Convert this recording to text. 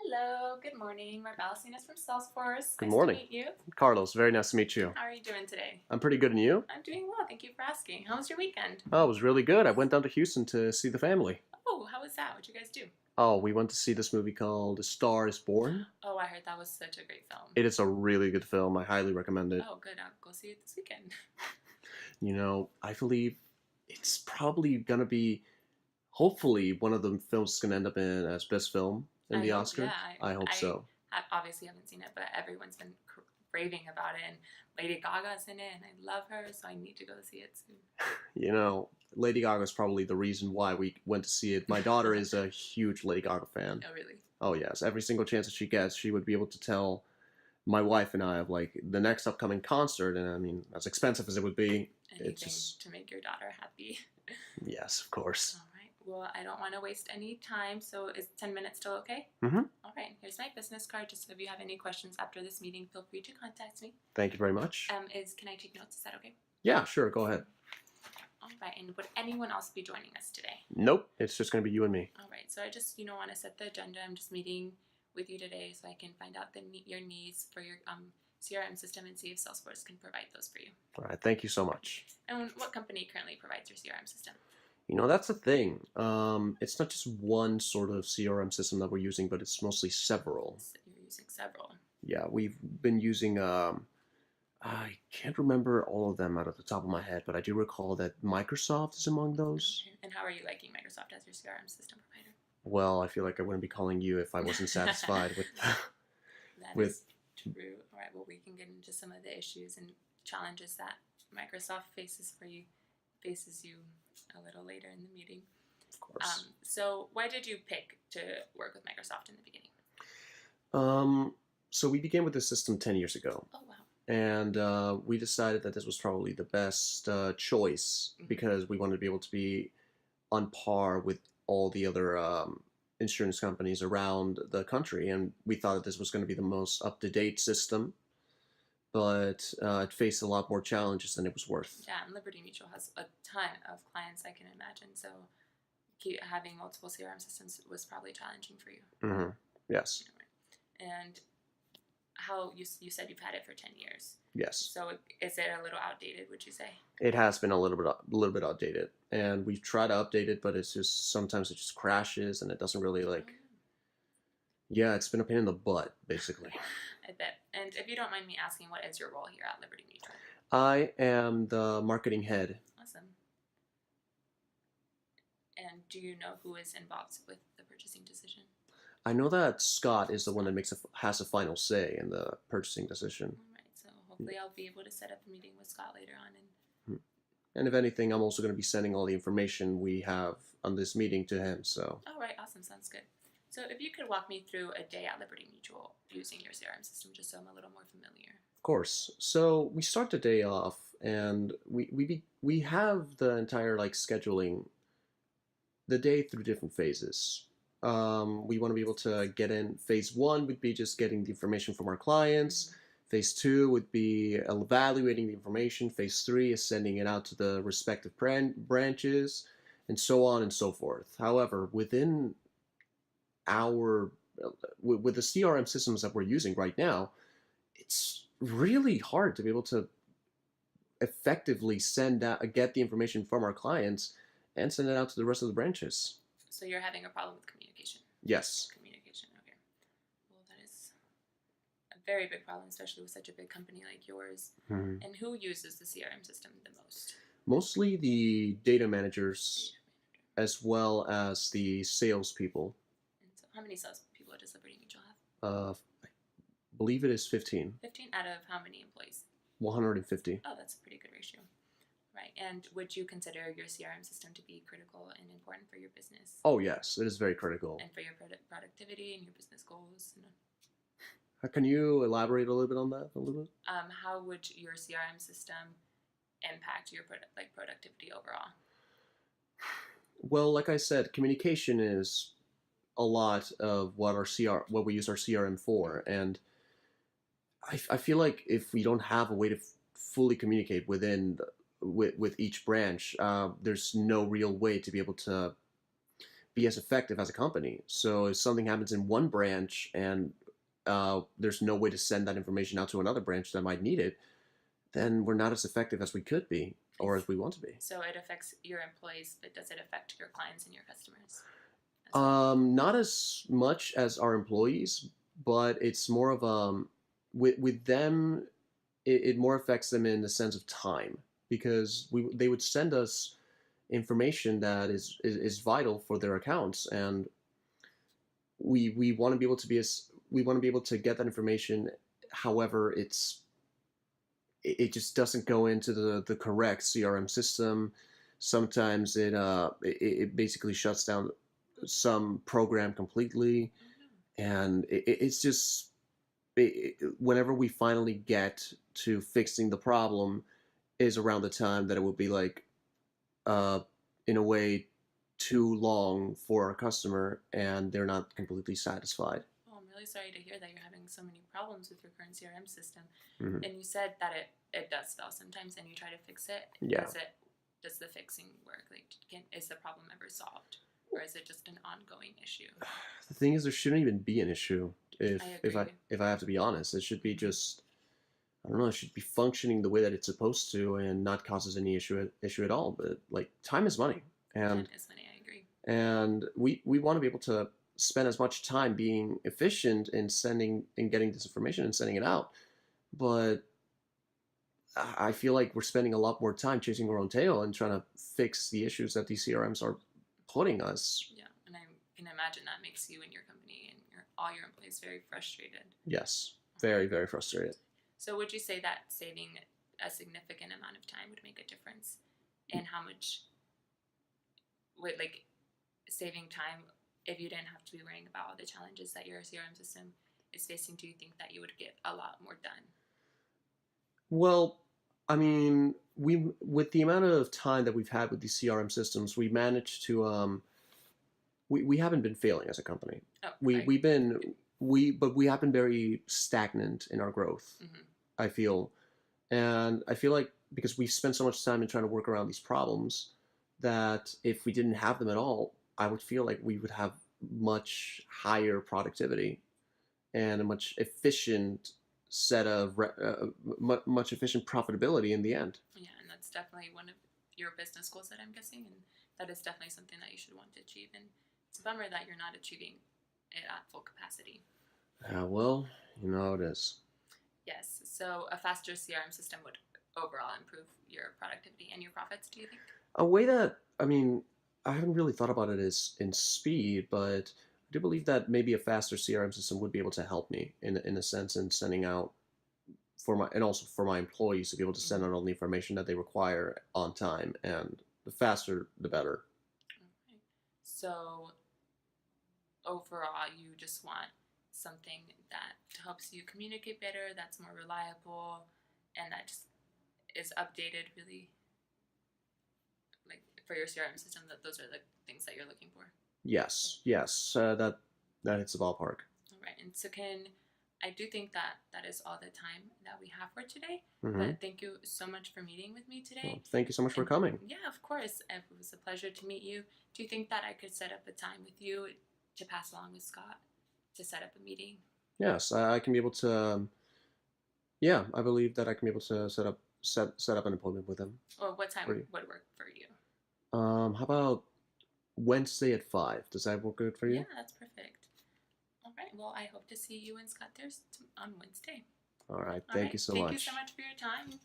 Hello, good morning. Marbella, Sallinas from Salesforce. Good Nice morning. to meet you. Carlos, very nice to meet you. How are you doing today? I'm pretty good, and you? I'm doing well, thank you for asking. How was your weekend? Oh, it was really good. I went down to Houston to see the family. Oh, how was that? What'd you guys do? Oh, we went to see this movie called A Star is Born. Oh, I heard that was such a great film. It is a really good film. I highly recommend it. Oh, good. I'll go see it this weekend. I believe it's probably going to be, hopefully, one of the films is going to end up in as best film in the Oscar. Yeah, I hope so. I obviously haven't seen it, but everyone's been raving about it, and Lady Gaga's in it, and I love her, so I need to go see it soon. Lady Gaga is probably the reason why we went to see it. My daughter is a huge Lady Gaga fan. Oh, really? Oh, yes. Every single chance that she gets, she would be able to tell my wife and I of, like, the next upcoming concert. And, I mean, as expensive as it would be, Anything it's just... to make your daughter happy. Yes, of course. All right. Well, I don't want to waste any time, so is 10 minutes still okay? Mm-hmm. All right. Here's my business card. Just if you have any questions after this meeting, feel free to contact me. Thank you very much. Can I take notes? Is that okay? Yeah, sure. Go ahead. All right. And would anyone else be joining us today? Nope. It's just going to be you and me. All right. So I just, want to set the agenda. I'm just meeting with you today so I can find out your needs for your CRM system and see if Salesforce can provide those for you. All right. Thank you so much. And what company currently provides your CRM system? That's the thing. It's not just one sort of CRM system that we're using, but it's mostly several. So you're using several. Yeah, we've been using, I can't remember all of them out of the top of my head, but I do recall that Microsoft is among those. Okay. And how are you liking Microsoft as your CRM system provider? Well, I feel like I wouldn't be calling you if I wasn't satisfied with... That is true. All right, well, we can get into some of the issues and challenges that Microsoft faces you a little later in the meeting. Of course. So why did you pick to work with Microsoft in the beginning? So we began with this system 10 years ago. Oh, wow. And we decided that this was probably the best choice because we wanted to be able to be on par with all the other insurance companies around the country. And we thought that this was going to be the most up-to-date system, but it faced a lot more challenges than it was worth. Yeah, and Liberty Mutual has a ton of clients, I can imagine. So having multiple CRM systems was probably challenging for you. Mm-hmm. Yes. And how you said you've had it for 10 years. Yes. So is it a little outdated, would you say? It has been a little bit outdated, and we've tried to update it, but it's just sometimes it just crashes and it doesn't really Yeah, it's been a pain in the butt, basically. I bet. And if you don't mind me asking, what is your role here at Liberty Mutual? I am the marketing head. Awesome. And do you know who is involved with the purchasing decision? I know that Scott is the one that has a final say in the purchasing decision. All right, so hopefully I'll be able to set up a meeting with Scott later on. And if anything, I'm also going to be sending all the information we have on this meeting to him. So. All right, awesome, sounds good. So if you could walk me through a day at Liberty Mutual using your CRM system, just so I'm a little more familiar. Of course. So we start the day off, and we have the entire scheduling the day through different phases. We want to be able to get in. Phase 1 would be just getting the information from our clients. Phase 2 would be evaluating the information. Phase 3 is sending it out to the respective branches, and so on and so forth. However, with the CRM systems that we're using right now, it's really hard to be able to effectively get the information from our clients and send it out to the rest of the branches. So you're having a problem with communication? Yes. Communication, okay. Well, that is a very big problem, especially with such a big company like yours. Mm-hmm. And who uses the CRM system the most? Mostly the data managers, as well as the salespeople. And so how many salespeople does Liberty Mutual have? I believe it is 15. 15 out of how many employees? 150. Oh, that's a pretty good ratio. Right. And would you consider your CRM system to be critical and important for your business? Oh, yes. It is very critical. And for your productivity and your business goals? Can you elaborate a little bit on that a little bit? How would your CRM system impact your productivity overall? Well, like I said, communication is a lot of what we use our CRM for, and I feel like if we don't have a way to fully communicate with each branch, there's no real way to be able to be as effective as a company. So if something happens in one branch and there's no way to send that information out to another branch that might need it, then we're not as effective as we could be or as we want to be. So it affects your employees, but does it affect your clients and your customers as well? Not as much as our employees, but it's more of with them, it more affects them in the sense of time because they would send us information that is vital for their accounts, and we want to be able to we want to be able to get that information. However, it just doesn't go into the correct CRM system. Sometimes it basically shuts down some program completely, and it's just whenever we finally get to fixing the problem is around the time that it will be like in a way too long for our customer and they're not completely satisfied. Well, I'm really sorry to hear that you're having so many problems with your current CRM system. Mhm. And you said that it does fail sometimes and you try to fix it. Yeah. Does the fixing work? Like, is the problem ever solved? Or is it just an ongoing issue? The thing is, there shouldn't even be an issue. If I if I agree. if I have to be honest, it should be just, I don't know. It should be functioning the way that it's supposed to and not causes any issue at all. But like time is money, and Time is money, I agree. we want to be able to spend as much time being efficient in sending and getting this information and sending it out. But I feel like we're spending a lot more time chasing our own tail and trying to fix the issues that these CRMs are putting us. Yeah, and I can imagine that makes you and your company and all your employees very frustrated. Yes, very, very frustrated. So would you say that saving a significant amount of time would make a difference in how much would, like, saving time, if you didn't have to be worrying about all the challenges that your CRM system is facing, do you think that you would get a lot more done? Well, I mean, we with the amount of time that we've had with these CRM systems, we managed to we haven't been failing as a company. Oh, We've been but we have been very stagnant in our growth. Mhm. I feel, and I feel like because we spent so much time in trying to work around these problems, that if we didn't have them at all, I would feel like we would have much higher productivity and a much efficient set of much efficient profitability in the end. Yeah, and that's definitely one of your business goals that I'm guessing, and that is definitely something that you should want to achieve. And it's a bummer that you're not achieving it at full capacity. Well, you know how it is. Yes, so a faster CRM system would overall improve your productivity and your profits, do you think? A way that, I mean, I haven't really thought about it as in speed, but I do believe that maybe a faster CRM system would be able to help me in a sense in sending out for my and also for my employees to be able to send out all the information that they require on time, and the faster the better. Okay. So overall, you just want something that helps you communicate better, that's more reliable, and that just is updated really, like, for your CRM system, that those are the things that you're looking for. Yes, yes, that hits the ballpark. All right, and so I do think that that is all the time that we have for today. Hmm. But thank you so much for meeting with me today. Well, thank you so much for And coming. yeah, of course, it was a pleasure to meet you. Do you think that I could set up a time with you to pass along with Scott to set up a meeting? Yes, I can be able to. Yeah, I believe that I can be able to set up an appointment with him. Or what time For you. would work for you? How about Wednesday at 5? Does that work good for you? Yeah, that's perfect. All right. Well, I hope to see you and Scott there on Wednesday. All right. All Thank right. you so Thank much. you so much for your time.